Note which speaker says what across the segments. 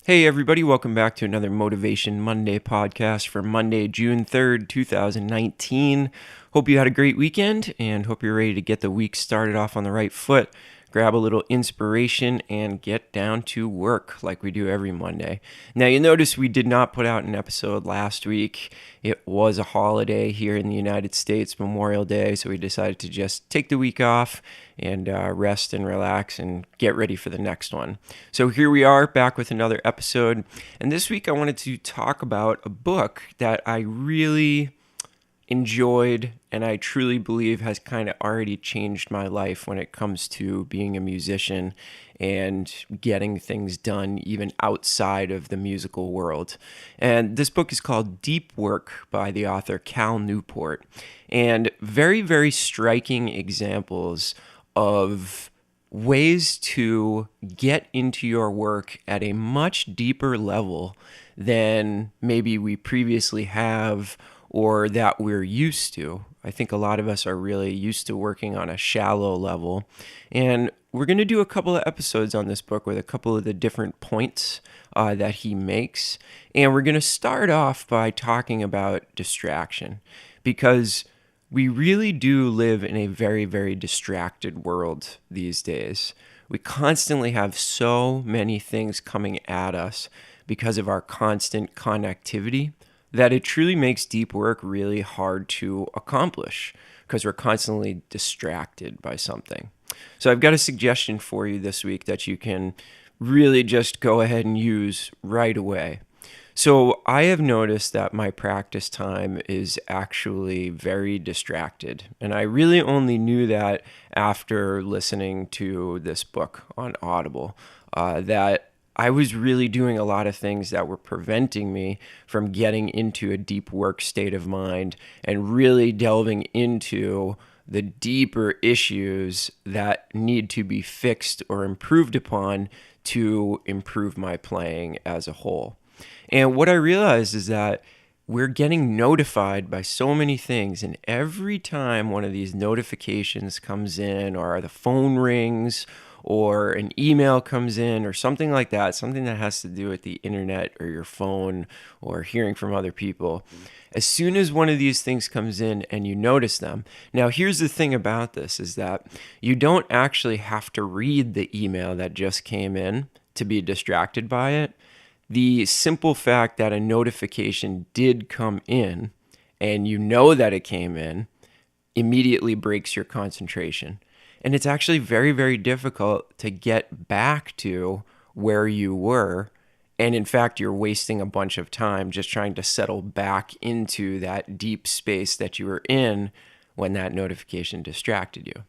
Speaker 1: Hey everybody, welcome back to another Motivation Monday podcast for Monday, June 3rd, 2019. Hope you had a great weekend and hope you're ready to get the week started off on the right foot. Grab a little inspiration and get down to work like we do every Monday. Now, you notice we did not put out an episode last week. It was a holiday here in the United States, Memorial Day, so we decided to just take the week off and rest and relax and get ready for the next one. So here we are back with another episode. And this week I wanted to talk about a book that I really enjoyed and I truly believe has kind of already changed my life when it comes to being a musician and getting things done even outside of the musical world. And this book is called Deep Work by the author Cal Newport. And very, very striking examples of ways to get into your work at a much deeper level than maybe we previously have or that we're used to. I think a lot of us are really used to working on a shallow level. And we're going to do a couple of episodes on this book with a couple of the different points that he makes. And we're going to start off by talking about distraction, because we really do live in a very, very distracted world these days. We constantly have so many things coming at us because of our constant connectivity that it truly makes deep work really hard to accomplish because we're constantly distracted by something. So I've got a suggestion for you this week that you can really just go ahead and use right away. So I have noticed that my practice time is actually very distracted. And I really only knew that after listening to this book on Audible, that I was really doing a lot of things that were preventing me from getting into a deep work state of mind and really delving into the deeper issues that need to be fixed or improved upon to improve my playing as a whole. And what I realized is that we're getting notified by so many things, and every time one of these notifications comes in, or the phone rings, or an email comes in, or something like that, something that has to do with the internet or your phone or hearing from other people, as soon as one of these things comes in and you notice them. Now, here's the thing about this is that you don't actually have to read the email that just came in to be distracted by it. The simple fact that a notification did come in and you know that it came in immediately breaks your concentration. And it's actually very, very difficult to get back to where you were. And in fact, you're wasting a bunch of time just trying to settle back into that deep space that you were in when that notification distracted you.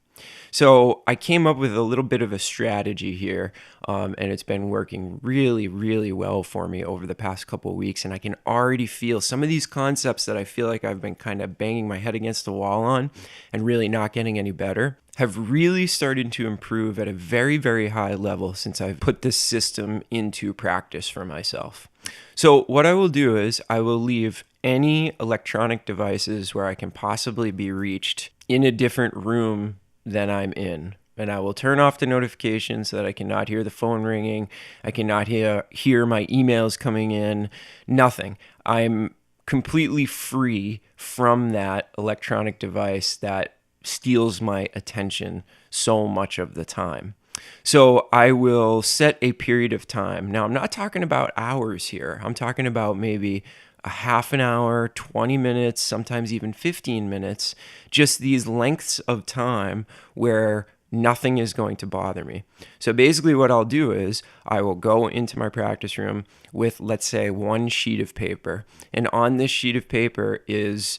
Speaker 1: So I came up with a little bit of a strategy here, and it's been working really, really well for me over the past couple of weeks. And I can already feel some of these concepts that I feel like I've been kind of banging my head against the wall on and really not getting any better have really started to improve at a very, very high level since I've put this system into practice for myself. So what I will do is I will leave any electronic devices where I can possibly be reached in a different room than I'm in. And I will turn off the notifications so that I cannot hear the phone ringing. I cannot hear my emails coming in. Nothing. I'm completely free from that electronic device that steals my attention so much of the time. So I will set a period of time. Now, I'm not talking about hours here. I'm talking about maybe a half an hour, 20 minutes, sometimes even 15 minutes, just these lengths of time where nothing is going to bother me. So basically what I'll do is I will go into my practice room with, let's say, one sheet of paper. And on this sheet of paper is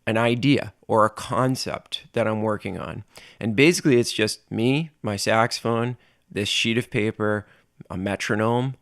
Speaker 1: an idea or a concept that I'm working on. And basically it's just me, my saxophone, this sheet of paper, a metronome,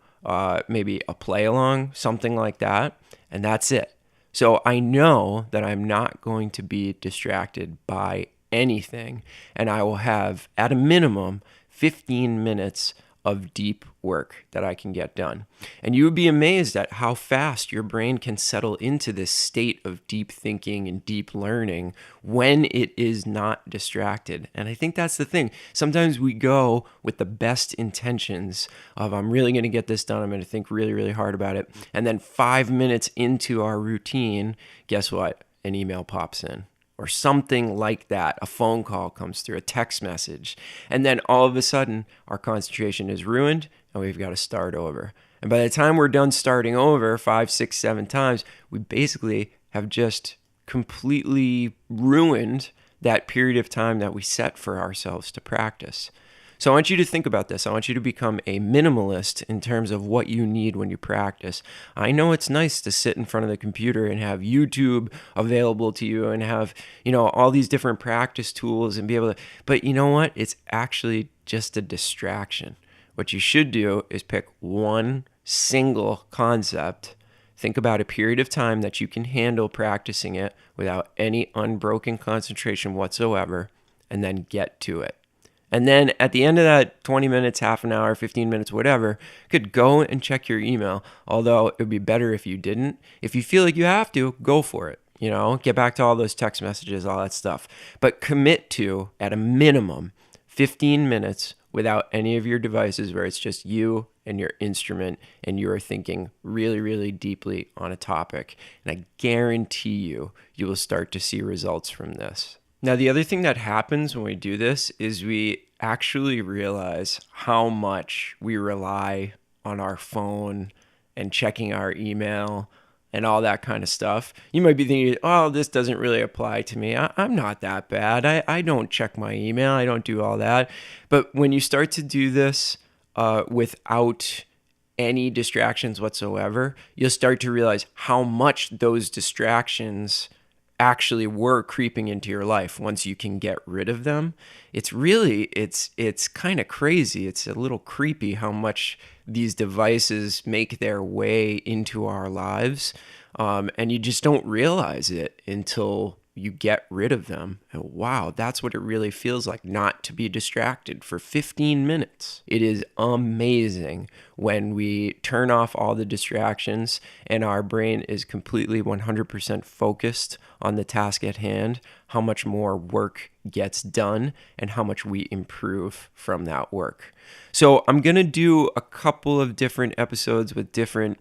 Speaker 1: maybe a play along, something like that. And that's it. So I know that I'm not going to be distracted by anything. And I will have, at a minimum, 15 minutes of deep work that I can get done. And you would be amazed at how fast your brain can settle into this state of deep thinking and deep learning when it is not distracted. And I think that's the thing. Sometimes we go with the best intentions of, I'm really going to get this done. I'm going to think really, really hard about it. And then 5 minutes into our routine, guess what? An email pops in, or something like that. A phone call comes through, a text message. And then all of a sudden, our concentration is ruined and we've got to start over. And by the time we're done starting over 5, 6, 7 times, we basically have just completely ruined that period of time that we set for ourselves to practice. So I want you to think about this. I want you to become a minimalist in terms of what you need when you practice. I know it's nice to sit in front of the computer and have YouTube available to you and have, all these different practice tools and be able to, but you know what? It's actually just a distraction. What you should do is pick one single concept. Think about a period of time that you can handle practicing it without any unbroken concentration whatsoever, and then get to it. And then at the end of that 20 minutes, half an hour, 15 minutes, whatever, you could go and check your email. Although it would be better if you didn't. If you feel like you have to, go for it. Get back to all those text messages, all that stuff. But commit to, at a minimum, 15 minutes without any of your devices, where it's just you and your instrument and you are thinking really, really deeply on a topic. And I guarantee you will start to see results from this. Now, the other thing that happens when we do this is we actually realize how much we rely on our phone and checking our email and all that kind of stuff. You might be thinking, oh, this doesn't really apply to me. I'm not that bad. I don't check my email. I don't do all that. But when you start to do this without any distractions whatsoever, you'll start to realize how much those distractions actually were creeping into your life once you can get rid of them. It's kind of crazy. It's a little creepy how much these devices make their way into our lives. And you just don't realize it until you get rid of them. And wow, that's what it really feels like not to be distracted for 15 minutes. It is amazing when we turn off all the distractions and our brain is completely 100% focused on the task at hand, how much more work gets done and how much we improve from that work. So I'm going to do a couple of different episodes with different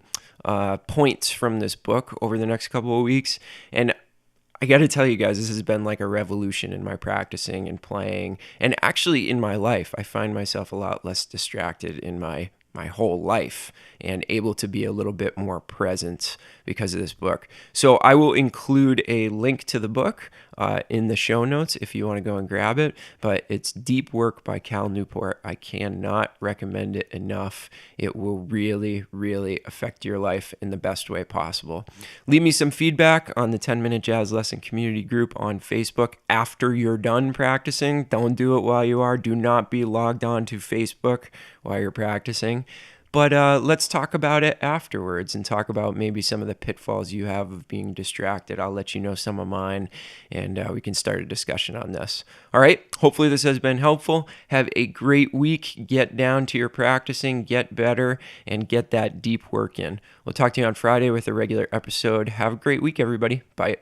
Speaker 1: points from this book over the next couple of weeks. And I got to tell you guys, this has been like a revolution in my practicing and playing, and actually in my life. I find myself a lot less distracted in my whole life and able to be a little bit more present because of this book. So I will include a link to the book in the show notes if you want to go and grab it. But it's Deep Work by Cal Newport. I cannot recommend it enough. It will really, really affect your life in the best way possible. Leave me some feedback on the 10-Minute Jazz Lesson Community Group on Facebook after you're done practicing. Don't do it while you are. Do not be logged on to Facebook while you're practicing. But let's talk about it afterwards and talk about maybe some of the pitfalls you have of being distracted. I'll let you know some of mine, and we can start a discussion on this. All right. Hopefully this has been helpful. Have a great week. Get down to your practicing, get better, and get that deep work in. We'll talk to you on Friday with a regular episode. Have a great week, everybody. Bye.